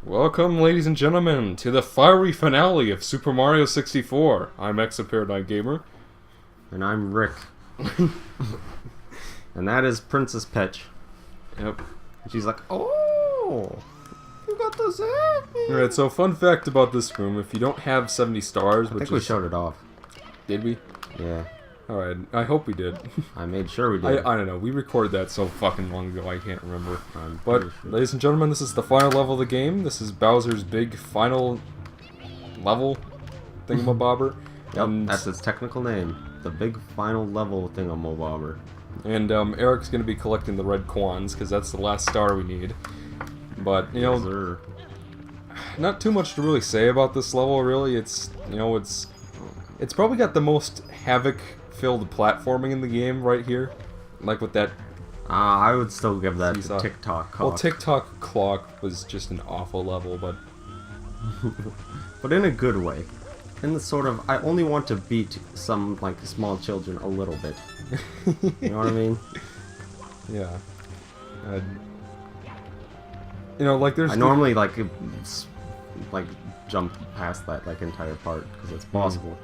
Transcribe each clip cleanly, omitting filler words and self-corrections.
Welcome, ladies and gentlemen, to the fiery finale of Super Mario 64. I'm Exaparadigm Gamer. And I'm Rick. And that is Princess Peach. Yep. And she's like, oh, you got the Zappy. Alright, so fun fact about this room, if you don't have 70 stars, I think we showed it off. Did we? Yeah. Alright, I hope we did. I made sure we did. I don't know, we recorded that so fucking long ago, I can't remember. But, sure. Ladies and gentlemen, this is the final level of the game. This is Bowser's big final level thingamabobber. Yep, and that's its technical name. The big final level thingamabobber. And Eric's going to be collecting the red coins, because that's the last star we need. But, you know, not too much to really say about this level, really. It's, you know, it's probably got the most havoc-filled platforming in the game right here. Like with that... I would still give that to TikTok clock. Well, TikTok clock was just an awful level, but... but in a good way. In the sort of, I only want to beat some, like, small children a little bit. You know what I mean? Yeah. You know, like there's... I normally, like jump past that, like, entire part, because it's possible.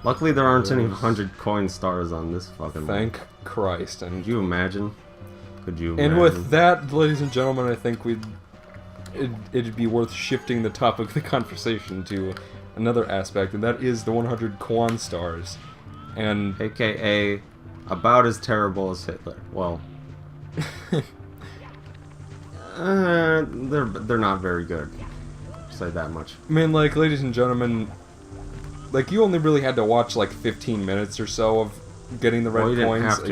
Luckily, there aren't any 100 coin stars on this fucking Thank Christ. And could you imagine? Could you imagine? And with that, ladies and gentlemen, I think it'd be worth shifting the topic of the conversation to another aspect, and that is the 100 Quan stars. And AKA about as terrible as Hitler. Well, they're not very good. I'll say that much. I mean, like, ladies and gentlemen, like, you only really had to watch like 15 minutes or so of getting the red coins. You didn't have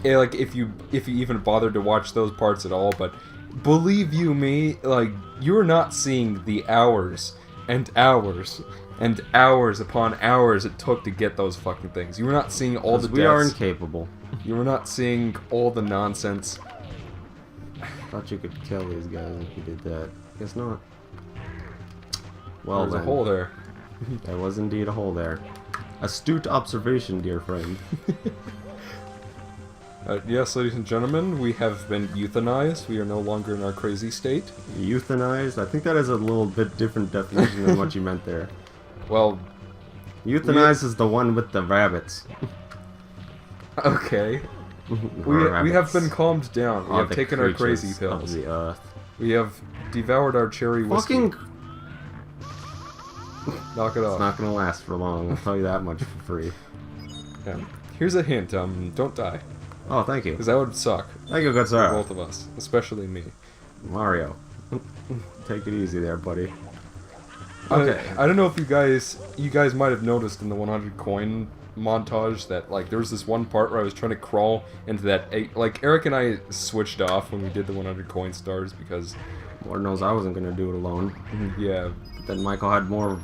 to. Like, if you even bothered to watch those parts at all, but believe you me, like, you're not seeing the hours and hours and hours upon hours it took to get those fucking things. You were not seeing all the deaths. We are incapable. You were not seeing all the nonsense. Thought you could kill these guys if you did that. Guess not. Well, there's a hole there. There was indeed a hole there. Astute observation, dear friend. Yes, ladies and gentlemen, we have been euthanized. We are no longer in our crazy state. Euthanized? I think that is a little bit different definition than what you meant there. Well, euthanized is the one with the rabbits. Okay. We have been calmed down. We have taken our crazy pills. Of the earth. We have devoured our cherry whiskey. Fucking... Knock it off. It's not gonna last for long, I'll tell you that much for free. Yeah. Here's a hint, don't die. Oh, thank you. Because that would suck. Thank you, good sir. For both of us. Especially me. Mario. Take it easy there, buddy. Okay. I don't know if you guys might have noticed in the 100 coin montage that, like, there was this one part where I was trying to crawl into that, like, Eric and I switched off when we did the 100 coin stars because... Lord knows I wasn't gonna do it alone. Yeah. But then Michael had more...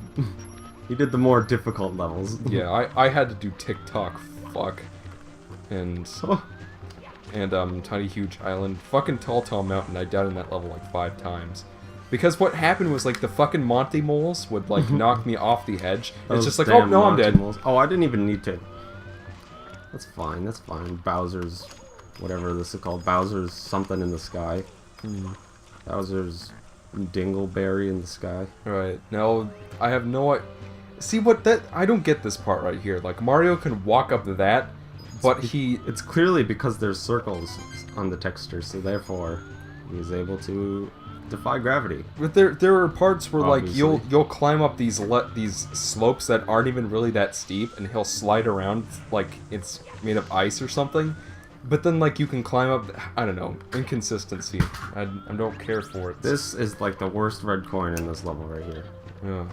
he did the more difficult levels. Yeah, I had to do TikTok fuck. And Tiny Huge Island. Fucking Tall Mountain, I died in that level like 5 times. Because what happened was, like, the fucking Monty moles would, like, knock me off the edge. It's just like, oh, no, I'm dead. Moles. Oh, I didn't even need to... That's fine, that's fine. Bowser's... whatever this is called. Bowser's something in the sky. Bowser's dingleberry in the sky. Right. Now, I have no... See, what that... I don't get this part right here. Like, Mario can walk up that, but he... It's clearly because there's circles on the texture, so therefore he's able to defy gravity. But there are parts where, obviously, like, you'll climb up these slopes that aren't even really that steep, and he'll slide around like it's made of ice or something. But then, like, you can climb up... I don't know. Inconsistency. I don't care for it. This is, like, the worst red coin in this level right here. Yeah.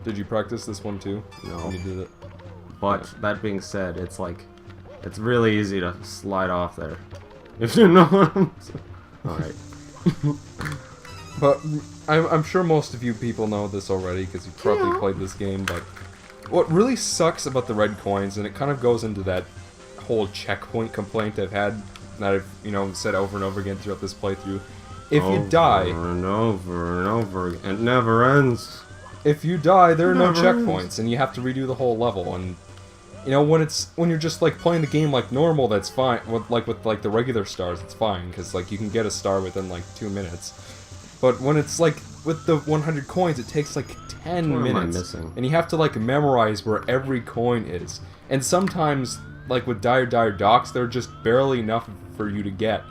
Did you practice this one, too? No. When you did it? But, that being said, it's, like... It's really easy to slide off there. If you know what I'm saying. Alright. But, I'm sure most of you people know this already, because you've probably played this game, but... What really sucks about the red coins, and it kind of goes into that whole checkpoint complaint I've had, that I've, you know, said over and over again throughout this playthrough. If you die... Over and over and over again. It never ends. If you die, there are no checkpoints, and you have to redo the whole level, and... You know, when you're just, like, playing the game like normal, that's fine. With the regular stars, it's fine, because, like, you can get a star within, like, 2 minutes. But when it's like with the 100 coins, it takes like 10 What am I minutes, missing? and you have to like memorize where every coin is. And sometimes, like with Dire Docks, they're just barely enough for you to get.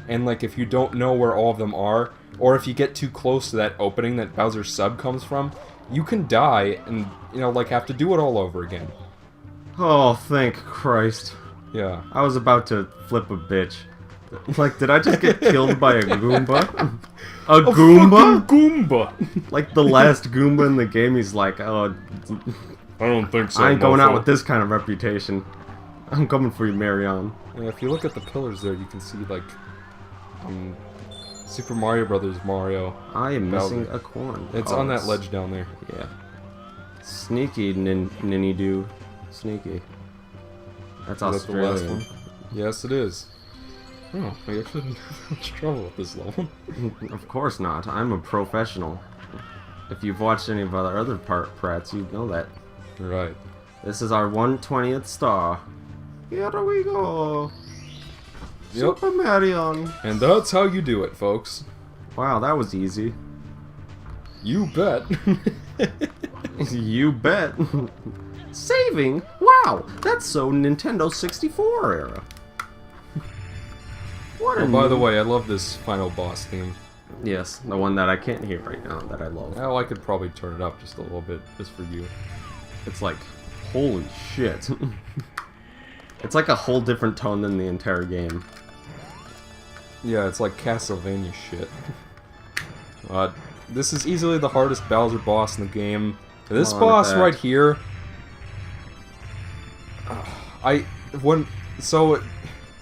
And like if you don't know where all of them are, or if you get too close to that opening that Bowser's sub comes from, you can die and, you know, like have to do it all over again. Oh, thank Christ. Yeah. I was about to flip a bitch. Like, did I just get killed by a Goomba? A Goomba? Goomba! Like the last Goomba in the game, he's like, oh, I don't think so, I ain't going out mofo. with this kind of reputation. I'm coming for you, Marion. Yeah, if you look at the pillars there, you can see, like, Super Mario Brothers Mario. I am Bowser. missing a corn. It's Oh, on that ledge down there. Yeah. Sneaky, Ninny Doo. Sneaky. That's Is that the last Australian. one? Yes, it is. Oh, I actually didn't have much trouble with this level. Of course not. I'm a professional. If you've watched any of our other prats, you know that. Right. This is our 120th star. Here we go. Yep. Super Marion. And that's how you do it, folks. Wow, that was easy. You bet. You bet. Saving? Wow, that's so Nintendo 64 era. What a Oh, by the way, I love this final boss theme. Yes, the one that I can't hear right now that I love. Now I could probably turn it up just a little bit, just for you. It's like, holy shit. It's like a whole different tone than the entire game. Yeah, it's like Castlevania shit. This is easily the hardest Bowser boss in the game. This on boss with that. right here...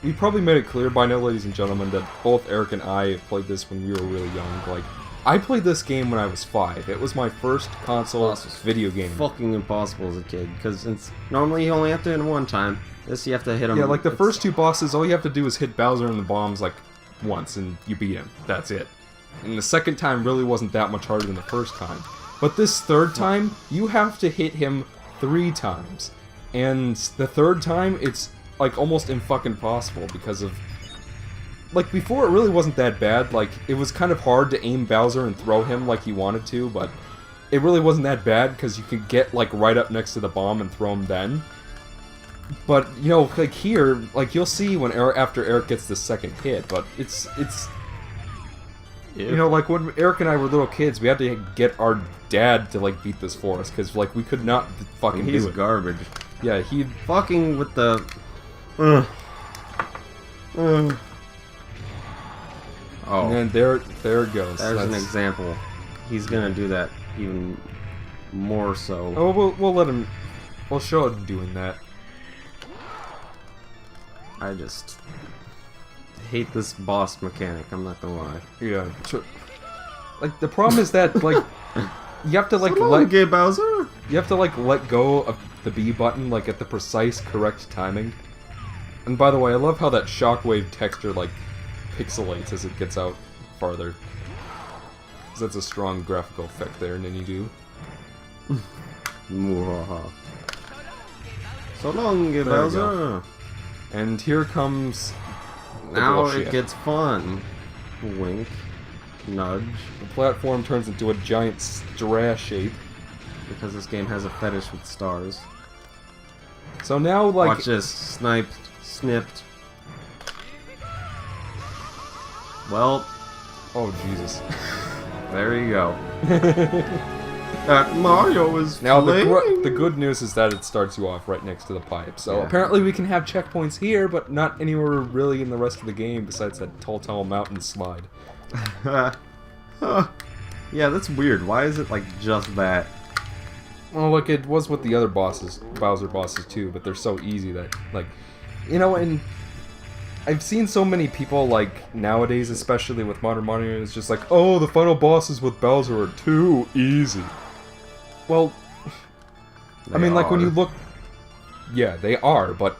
we probably made it clear by now, ladies and gentlemen, that both Eric and I played this when we were really young. Like, I played this game when I was 5. It was my first console video game. Fucking impossible as a kid, because normally you only have to hit him one time. This you have to hit him. Yeah, like the first two bosses, all you have to do is hit Bowser and the bombs like once, and you beat him. That's it. And the second time really wasn't that much harder than the first time. But this third time, you have to hit him 3 times. And the third time, it's like almost fucking impossible because of... Like, before it really wasn't that bad. Like, it was kind of hard to aim Bowser and throw him like you wanted to, but it really wasn't that bad because you could get, like, right up next to the bomb and throw him then. But, you know, like here, like, you'll see when after Eric gets the second hit, but it's... You know, like, when Eric and I were little kids, we had to get our dad to, like, beat this for us, because, like, we could not fucking He's do it. garbage. Yeah, he... Fucking with the... Oh, And then there it goes. there's an example. He's gonna do that even more so. Oh, we'll let him... We'll show him doing that. I just hate this boss mechanic, I'm not gonna lie. Yeah. Like, the problem is that, like... You have to, like, So long, Gay Bowser! You have to, like, let go of the B button, like, at the precise, correct timing. And by the way, I love how that shockwave texture, like, pixelates as it gets out farther. 'Cause that's a strong graphical effect there, Ninny Doo. Muhaha. So long, Gay There we Bowser! And here comes the Now bullshit. it gets fun. Wink. Nudge. The platform turns into a giant straw shape. Because this game has a fetish with stars. So now, like... Watch this. Sniped. Snipped. Well, Oh, Jesus. there you go. That Mario is Now, flaming. the good news is that it starts you off right next to the pipe. So Yeah. apparently we can have checkpoints here, but not anywhere really in the rest of the game besides that Tall Mountain slide. Yeah, that's weird. Why is it like just that? Well, look, it was with the other bosses, Bowser bosses too, but they're so easy that, like, you know, and I've seen so many people, like, nowadays, especially with Modern Mario, it's just like, oh, the final bosses with Bowser are too easy. Well, I mean, like, when you look... Yeah, they are, but...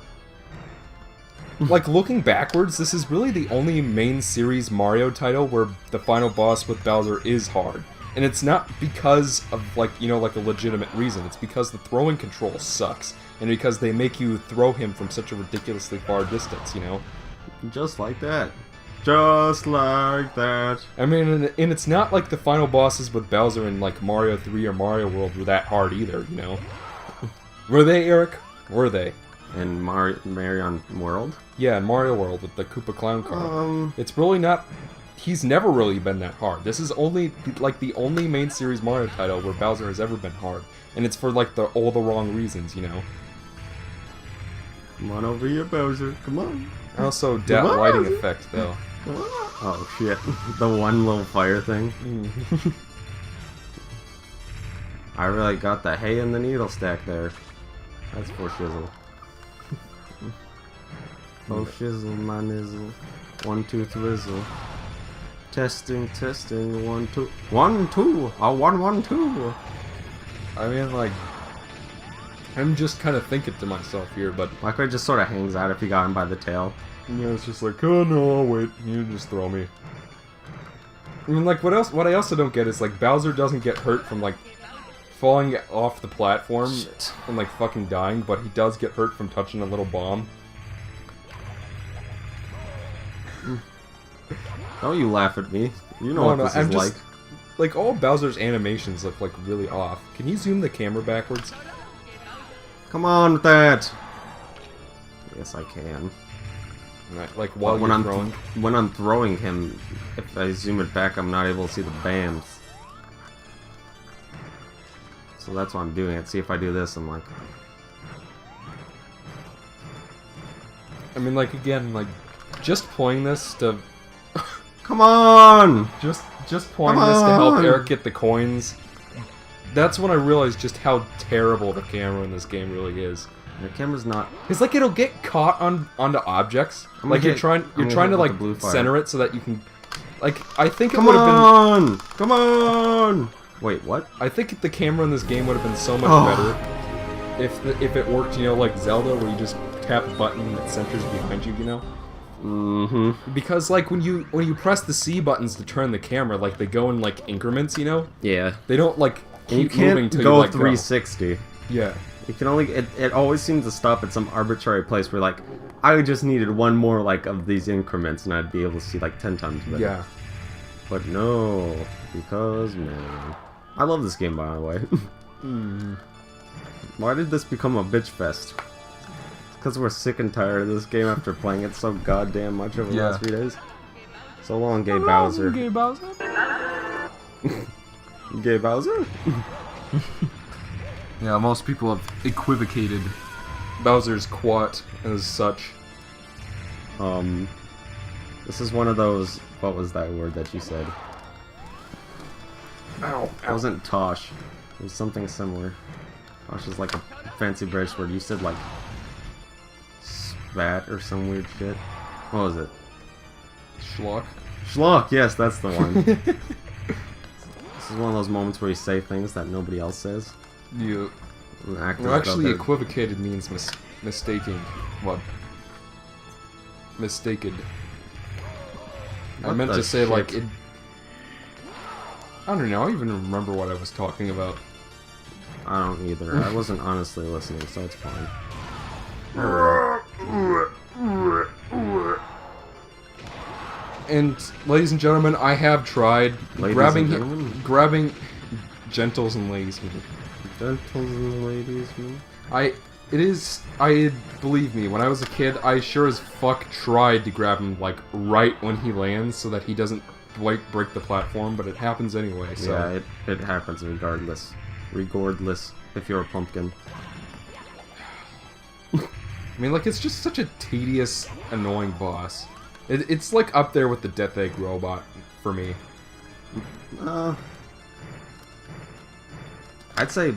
Like, looking backwards, this is really the only main series Mario title where the final boss with Bowser is hard. And it's not because of, like, you know, like a legitimate reason. It's because the throwing control sucks. And because they make you throw him from such a ridiculously far distance, you know? Just like that. Just like that. I mean, and it's not like the final bosses with Bowser in like Mario 3 or Mario World were that hard either, you know? Were they, Eric? Were they? In Mario World? Yeah, in Mario World with the Koopa Clown car. It's really not... He's never really been that hard. This is only, like, the only main series Mario title where Bowser has ever been hard. And it's for, like, all the wrong reasons, you know? Come on over here, Bowser. Come on. Also, that lighting effect, though. Oh, shit. The one little fire thing. I really got the hay and the needle stack there. That's for shizzle. Oh, shizzle, my nizzle. 1, 2, thrizzle. Testing, 1, 2. 1, 2! Oh, 1, 1, 2! I mean, like... I'm just kind of thinking to myself here, but... Like, it just sort of hangs out if you got him by the tail. Yeah, it's just like, oh no, wait, you just throw me. I mean, like, what I also don't get is, like, Bowser doesn't get hurt from, like, falling off the platform and, like, fucking dying, but he does get hurt from touching a little bomb. Don't you laugh at me. You know what this is like. Like, all Bowser's animations look, like, really off. Can you zoom the camera backwards? Come on with that! Yes, I can. Like, while you're throwing? When I'm throwing him, if I zoom it back, I'm not able to see the bands. So that's why I'm doing it. See, if I do this, I'm like... I mean, like, again, like, just playing this to... Come on! Just playing this to help Eric get the coins. That's when I realized just how terrible the camera in this game really is. The camera's not... It's like it'll get caught onto objects. Like you're trying to like center it so that you can... Like, I think it would have been... Come on! Wait, what? I think the camera in this game would have been so much better if it worked, you know, like Zelda, where you just tap a button and it centers behind you, you know? Mm-hmm. Because, like, when you press the C buttons to turn the camera, like, they go in, like, increments, you know? Yeah. They don't, like, keep moving till go you let 360. Go. Yeah. You can only... It always seems to stop at some arbitrary place where, like, I just needed one more, like, of these increments and I'd be able to see, like, 10 times better. Yeah. But no. Because, man... I love this game, by the way. Why did this become a bitch fest? Because we're sick and tired of this game after playing it so goddamn much over the last few days. So long, Gay Bowser. Gay Bowser? Gay Bowser? Yeah, most people have equivocated Bowser's quat as such. This is one of those... What was that word that you said? Ow, It wasn't Tosh. It was something similar. Tosh is like a fancy British word. You said like... Spat or some weird shit. What was it? Schlock? Schlock, yes, that's the one. This is one of those moments where you say things that nobody else says. Yeah. No, actually, equivocated means mistaking. What? Mistaken. I meant to say, like, it... I don't know, I don't even remember what I was talking about. I don't either. I wasn't honestly listening, so it's fine. And, ladies and gentlemen, I have tried grabbing gentles and ladies. Gentles and ladies, believe me, when I was a kid, I sure as fuck tried to grab him, like, right when he lands so that he doesn't, like, break the platform, but it happens anyway, so... Yeah, it happens regardless. Regardless, if you're a pumpkin. I mean, like, it's just such a tedious, annoying boss. It's, like, up there with the Death Egg robot, for me. I'd say...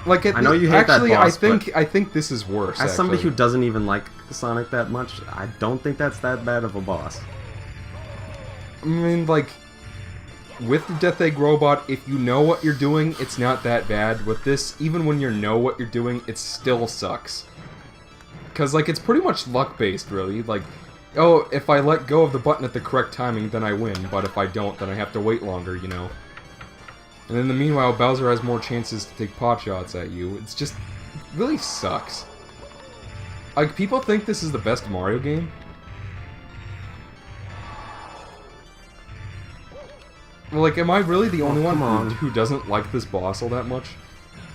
Like, I know you hate that boss, I think this is worse, as somebody who doesn't even like Sonic that much, I don't think that's that bad of a boss. I mean, like, with the Death Egg robot, if you know what you're doing, it's not that bad. With this, even when you know what you're doing, it still sucks. Because, like, it's pretty much luck-based, really. Like, oh, if I let go of the button at the correct timing, then I win. But if I don't, then I have to wait longer, you know? And in the meanwhile, Bowser has more chances to take pot shots at you. It's just... it really sucks. Like, people think this is the best Mario game? Like, am I really the only one on. who doesn't like this boss all that much?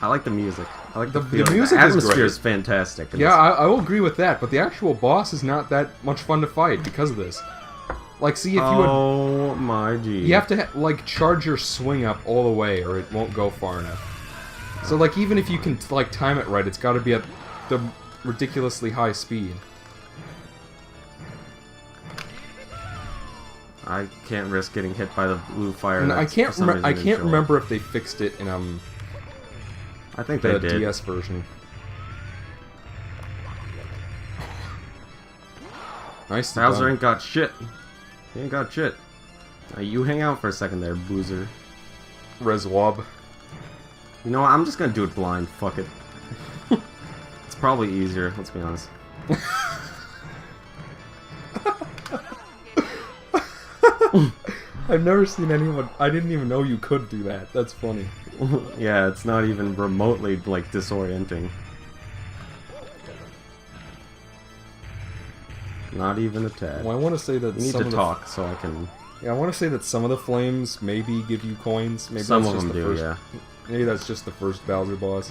I like the music. I like the music the is atmosphere great. is fantastic. Yeah, I will agree with that, but the actual boss is not that much fun to fight because of this. Like, see, if you would... Oh my G. You have to, like, charge your swing up all the way, or it won't go far enough. So, like, even if you can, like, time it right, it's got to be at the ridiculously high speed. I can't risk getting hit by the blue fire. And I That's can't for some reason I didn't can't show remember if they fixed it in I think the they did. DS version. Nice. Bowser ain't got shit. He ain't got shit. Now you hang out for a second there, Boozer. Reswob. You know what? I'm just gonna do it blind. Fuck it. It's probably easier. Let's be honest. I've never seen anyone. I didn't even know you could do that. That's funny. Yeah, it's not even remotely like disorienting. Not even a tad. Well, I want to say that You need some to of the talk so I can. Yeah, I want to say that some of the flames maybe give you coins. Maybe Some that's of just them the do, first, yeah. Maybe that's just the first Bowser boss.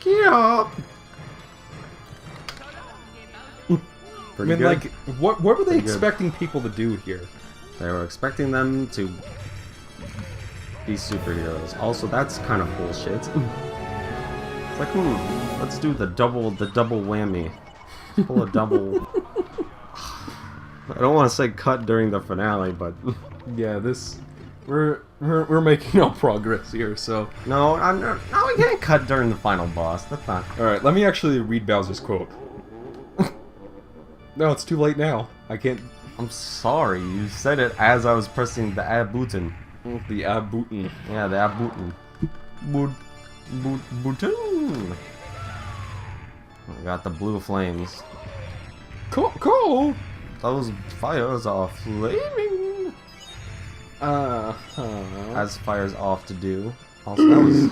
Yeah. I mean, good. like, what were they Pretty good. expecting people to do here? They were expecting them to be superheroes. Also, that's kind of bullshit. It's like, let's do the double whammy. Pull a double. I don't want to say cut during the finale, but Yeah, this we're making no progress here. So, no, no, we can't cut during the final boss. That's not. all right, let me actually read Bowser's quote. No, it's too late now. I can't. I'm sorry, you said it as I was pressing the ab button. The Ab Butten. Yeah, the ab button. Button. I got the blue flames. Cool. Those fires are flaming. As fires off to do. Also, that was.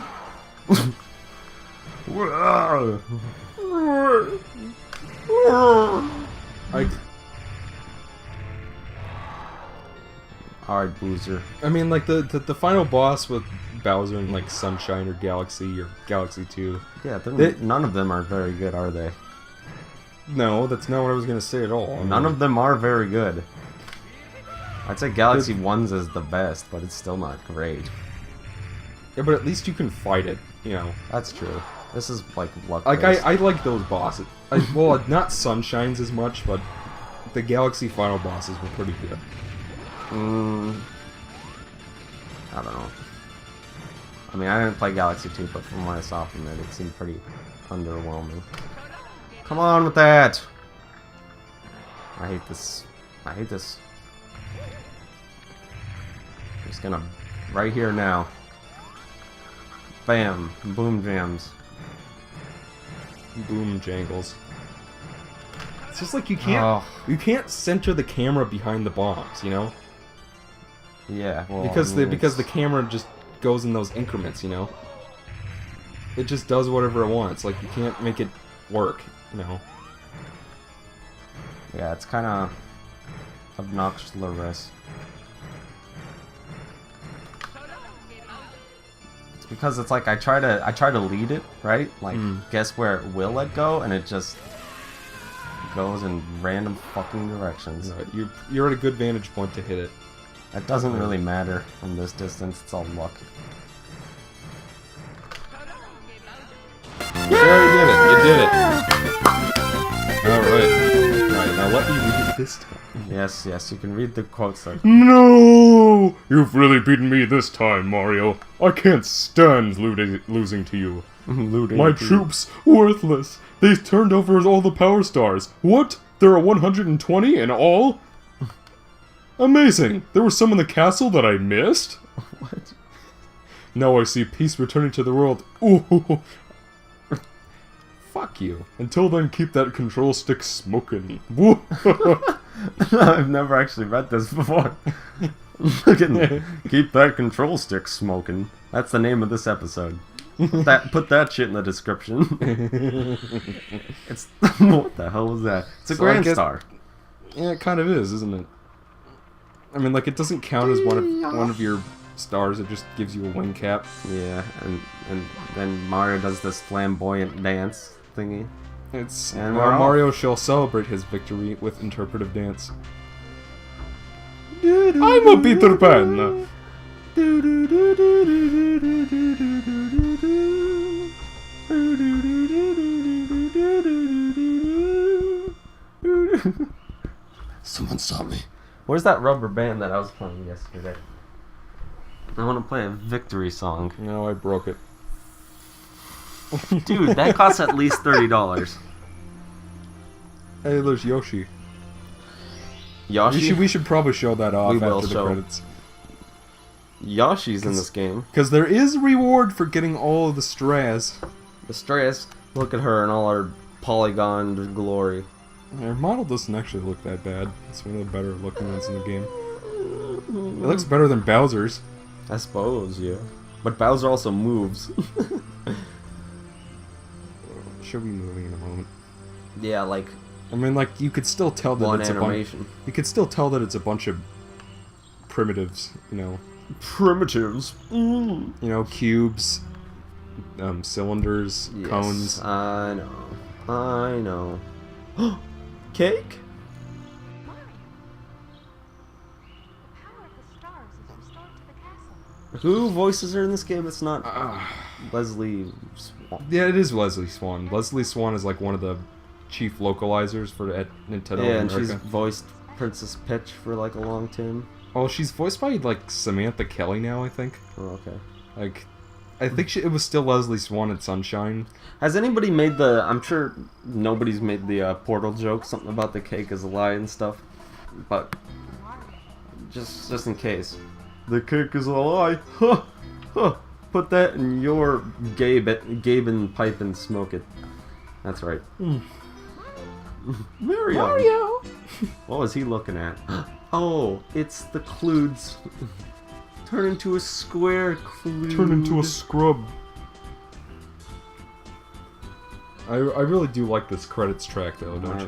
Alright, Boozer. I mean, like the final boss with Bowser and like Sunshine or Galaxy 2. Yeah, They- none of them are very good, are they? No, that's not what I was gonna say at all. I None mean, of them are very good. I'd say Galaxy 1's is the best, but it's still not great. Yeah, but at least you can fight it. You know. That's true. This is like luck. Like I like those bosses. Well, not Sunshine's as much, but the Galaxy final bosses were pretty good. I don't know. I mean, I didn't play Galaxy 2, but from what I saw from it, it seemed pretty underwhelming. Come on with that! I hate this. I hate this. I'm just gonna... Right here now. Bam. Boom jams. Boom jangles. It's just like you can't center the camera behind the bombs, you know? Yeah, well, Because I mean, because the camera just goes in those increments, you know? It just does whatever it wants. Like, you can't make it work, you know? Yeah, it's kind of obnoxious. It's because it's like I try to lead it, right? Like guess where it will let go, and it just goes in random fucking directions. Right, you're at a good vantage point to hit it. That doesn't really matter from this distance. It's all luck. Yeah, you did it. Alright, now let me read it this time. Yes, you can read the quotes there. No! You've really beaten me this time, Mario. I can't stand losing to you. My troops, worthless. They turned over all the power stars. What? There are 120 in all? Amazing! There was some in the castle that I missed? What? Now I see peace returning to the world. Ooh. Fuck you. Until then, keep that control stick smokin'. I've never actually read this before. Keep that control stick smoking. That's the name of this episode. Put that shit in the description. It's what the hell was that? It's a So I Grand guess- Star. Yeah, it kind of is, isn't it? I mean, like, it doesn't count as one of your stars, it just gives you a wing cap. Yeah, and then Mario does this flamboyant dance thingy. And Mario shall celebrate his victory with interpretive dance. I'm a Peter Pan! Someone saw me. Where's that rubber band that I was playing yesterday? I want to play a victory song. No, I broke it. Dude, that costs at least $30. Hey, there's Yoshi. Yoshi? We should probably show that off after the credits. Yoshi's in this game. Because there is a reward for getting all of the strays. The strays? Look at her in all her polygon glory. Her model doesn't actually look that bad. It's one of the better looking ones in the game. It looks better than Bowser's. I suppose, yeah. But Bowser also moves. She'll be moving in a moment. Yeah, like... I mean, like, you could still tell that it's animation. You could still tell that it's a bunch of primitives, you know. Primitives? Mm. You know, cubes, cylinders, yes, cones. I know. Cake? Who voices her in this game? It's not Leslie Swan. Yeah, it is Leslie Swan. Leslie Swan is like one of the chief localizers for at Nintendo Yeah, and America. she's voiced Princess Peach for like a long time. Oh, she's voiced by like Samantha Kelly now, I think. Oh, okay. Like, I think it was still Leslie Swan at Sunshine. Has anybody made the... I'm sure nobody's made the Portal joke, something about the cake is a lie and stuff. But, just in case. The cake is a lie. Huh! Huh! Put that in your Gaben pipe and smoke it. That's right. Mario! What was he looking at? Oh, it's the Cludes. Turn into a square, Clude. Turn into a scrub. I really do like this credits track though, don't you?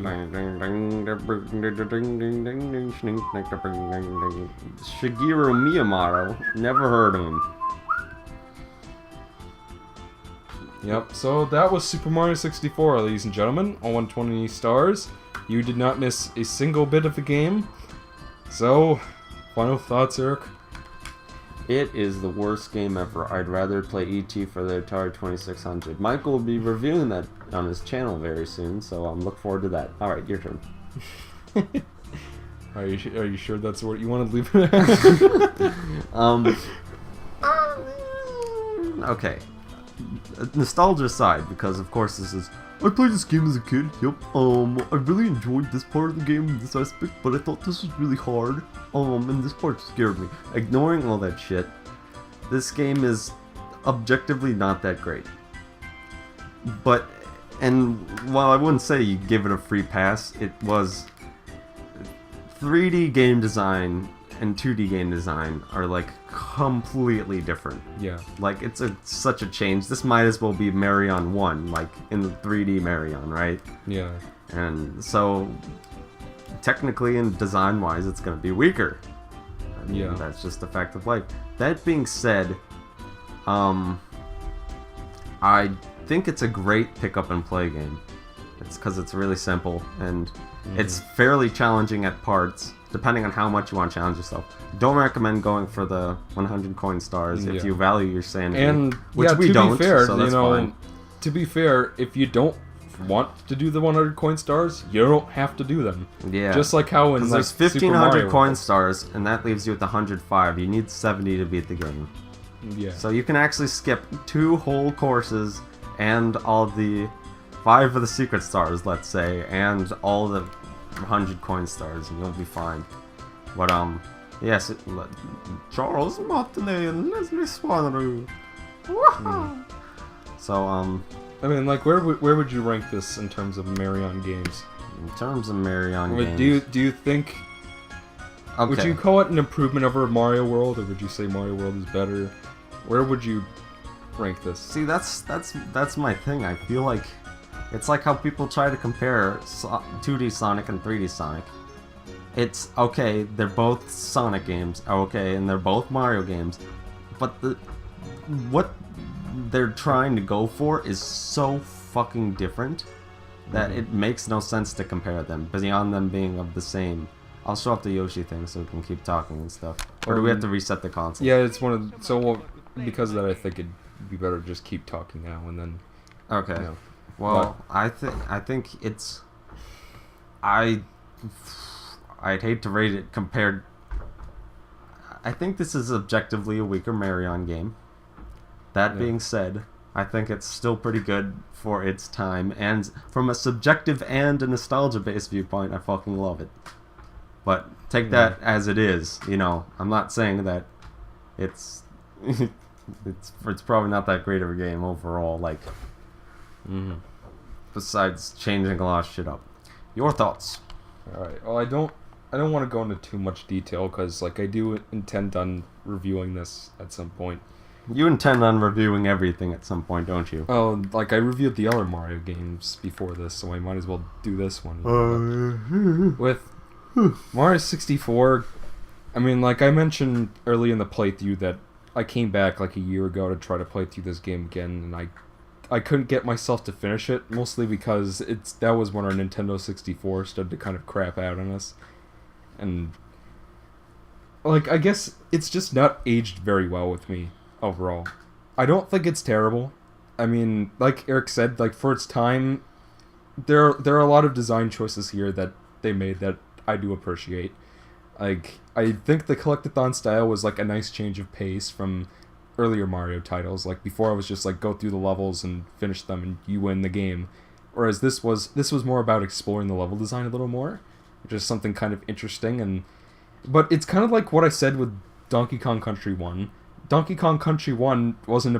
Shigeru Miyamoto. Never heard of him. Yep, so that was Super Mario 64, ladies and gentlemen. All 120 stars. You did not miss a single bit of the game. So, final thoughts, Eric? It is the worst game ever. I'd rather play E.T. for the Atari 2600. Michael will be reviewing that on his channel very soon, so look forward to that. Alright, your turn. Are you sure that's what you want to leave it at? Okay. Nostalgia aside, because of course this is... I played this game as a kid, yep. I really enjoyed this part of the game, this aspect, but I thought this was really hard. And this part scared me. Ignoring all that shit, this game is objectively not that great. But, and while I wouldn't say you give it a free pass, it was... 3D game design and 2D game design are like completely different. Yeah. Like it's such a change. This might as well be Marion 1, like in the 3D Marion, right? Yeah. And so technically and design wise it's gonna be weaker. I mean, yeah. That's just the fact of life. That being said, I think it's a great pick up and play game. It's because it's really simple and it's fairly challenging at parts, depending on how much you want to challenge yourself. Don't recommend going for the 100 coin stars if you value your sanity. And which yeah, we to don't, be fair, so that's fine. To be fair, if you don't want to do the 100 coin stars, you don't have to do them. Yeah. Just like how in like, there's 1,500 coin stars, and that leaves you with 105. You need 70 to beat the game. Yeah. So you can actually skip 2 whole courses and all the 5 of the secret stars, let's say, and all the 100 coin stars, and you'll be fine. But yes, Charles Martinet and Leslie Swanneroo. So I mean, like, where would you rank this in terms of Marion games? In terms of Marion games, do you think? Okay. Would you call it an improvement over Mario World, or would you say Mario World is better? Where would you rank this? See, that's my thing. I feel like it's like how people try to compare 2D Sonic and 3D Sonic. It's okay, they're both Sonic games, okay, and they're both Mario games, but what they're trying to go for is so fucking different that it makes no sense to compare them, beyond them being of the same. I'll show up the Yoshi thing so we can keep talking and stuff. Or do we have to reset the console? Yeah, it's one of... So, well, because of that, I think it'd be better to just keep talking now and then... Okay. You know. Well, I think it's... I'd hate to rate it compared... I think this is objectively a weaker Marion game. That being said, I think it's still pretty good for its time, and from a subjective and a nostalgia-based viewpoint, I fucking love it. But take that as it is, you know. I'm not saying that it's it's probably not that great of a game overall, like, besides changing a lot of shit up. Your thoughts? Alright, well, I don't want to go into too much detail, because, like, I do intend on reviewing this at some point. You intend on reviewing everything at some point, don't you? Oh, like, I reviewed the other Mario games before this, so I might as well do this one. With Mario 64, I mean, like I mentioned early in the playthrough that I came back like a year ago to try to play through this game again, and I couldn't get myself to finish it, mostly because that was when our Nintendo 64 started to kind of crap out on us. And, like, I guess it's just not aged very well with me. Overall, I don't think it's terrible. I mean, like Eric said, like, for its time, there are a lot of design choices here that they made that I do appreciate. Like, I think the collectathon style was like a nice change of pace from earlier Mario titles. Like, before I was just like go through the levels and finish them and you win the game, whereas this was more about exploring the level design a little more, which is something kind of interesting. But it's kind of like what I said with Donkey Kong Country 1. Donkey Kong Country 1 isn't a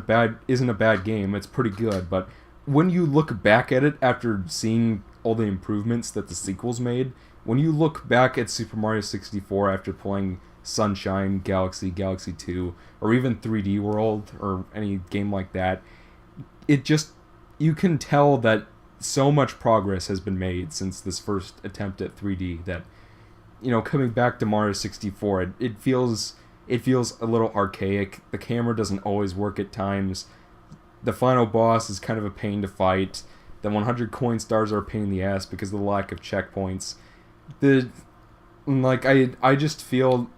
bad game. It's pretty good, but when you look back at it after seeing all the improvements that the sequels made, when you look back at Super Mario 64 after playing Sunshine, Galaxy 2, or even 3D World, or any game like that, you can tell that so much progress has been made since this first attempt at 3D that, you know, coming back to Mario 64, it feels a little archaic. The camera doesn't always work at times. The final boss is kind of a pain to fight. The 100 coin stars are a pain in the ass because of the lack of checkpoints. I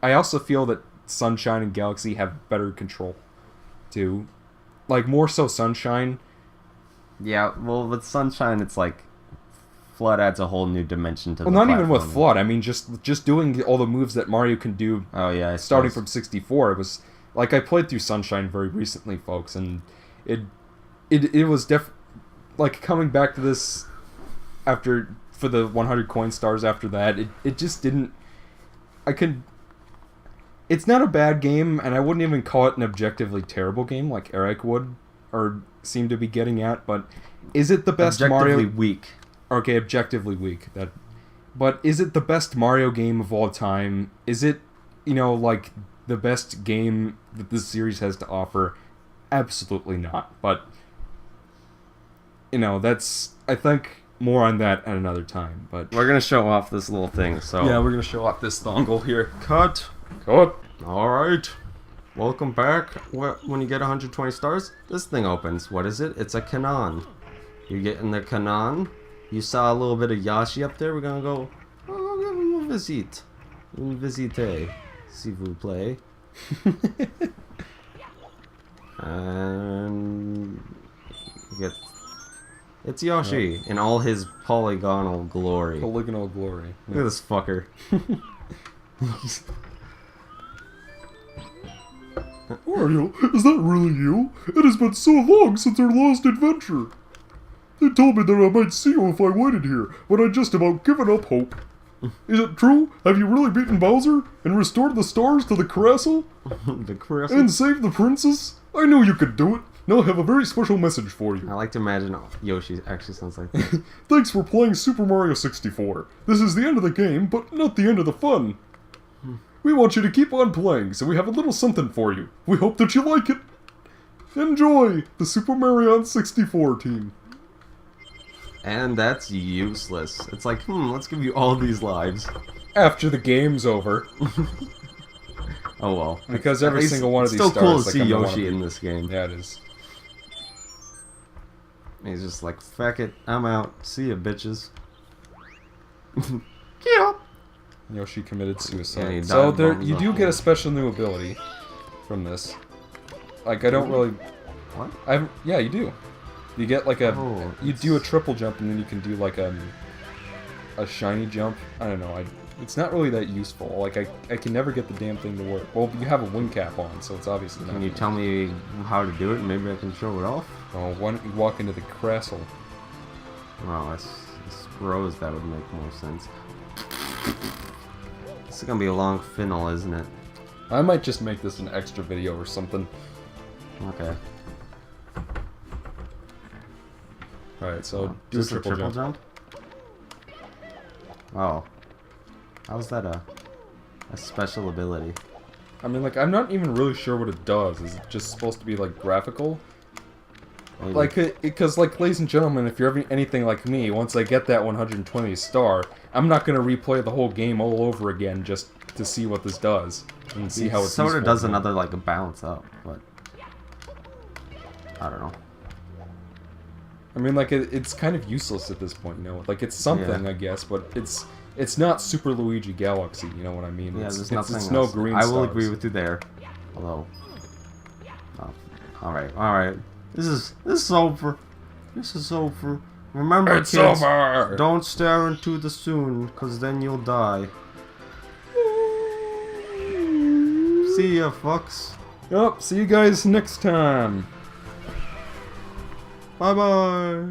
also feel that Sunshine and Galaxy have better control, too. Like, more so Sunshine. Yeah, well, with Sunshine, it's like Flood adds a whole new dimension to the not even with Flood. I mean, just doing all the moves that Mario can do. Oh yeah, starting from 64. It was like I played through Sunshine very recently, folks, and it was like coming back to this for the 100 coin stars after that. It just didn't. It's not a bad game, and I wouldn't even call it an objectively terrible game like Eric would or seem to be getting at. But is it the best objectively Mario? Weak. Okay, objectively weak. But is it the best Mario game of all time? Is it, you know, like the best game that this series has to offer? Absolutely not. But, you know, I think more on that at another time. But we're gonna show off this little thing. So yeah, we're gonna show off this dongle here. Cut. All right. Welcome back. When you get 120 stars, this thing opens. What is it? It's a Kanon. You get in the Kanon. You saw a little bit of Yoshi up there. We're gonna go give him a visit. Une visite, s'il vous plaît. And it's Yoshi in all his polygonal glory. Look at this fucker. Mario, is that really you? It has been so long since our last adventure. They told me that I might see you if I waited here, but I'd just about given up hope. Is it true? Have you really beaten Bowser and restored the stars to the castle? The castle? And saved the princess? I knew you could do it. Now I have a very special message for you. I like to imagine Yoshi actually sounds like that. Thanks for playing Super Mario 64. This is the end of the game, but not the end of the fun. We want you to keep on playing, so we have a little something for you. We hope that you like it. Enjoy the Super Mario 64 team. And that's useless. It's like, let's give you all these lives. After the game's over. Oh well. Because every single one of these still stars cool is to like see I'm the Yoshi one- in this game. Yeah, it is. He's just like, feck it, I'm out. See ya, bitches. Get up. Yoshi committed Yeah, suicide. he So died there, bombs you up do get there. a special new ability from this. Like I don't really. What? Yeah, you do. You get like a. Oh, you do a triple jump and then you can do like a shiny jump. I don't know. It's not really that useful. Like I can never get the damn thing to work. Well, you have a wing cap on, so it's obviously not. Can you tell me how to do it? Maybe I can show it off. Oh, why don't you walk into the castle? Well, I suppose that would make more sense. This is gonna be a long finnel, isn't it? I might just make this an extra video or something. Okay. Alright, so do Just a triple jump. Oh. How's that a special ability? I mean, like, I'm not even really sure what it does. Is it just supposed to be, like, graphical? Maybe. Like, because, like, ladies and gentlemen, if you're ever anything like me, once I get that 120th star, I'm not going to replay the whole game all over again just to see what this does. And see how it's sort of useful does to me. another, like, a bounce up, but... I don't know. I mean, like, it's kind of useless at this point, you know? Like, it's something, Yeah. I guess, but it's not Super Luigi Galaxy, you know what I mean? Yeah, it's, there's it's, nothing it's no else. green I will stars. agree with you there. Although... Oh. Alright. This is over. This is over. Remember, It's kids, over! don't stare into the soon, because then you'll die. See ya, fucks. Yep, see you guys next time. Bye-bye.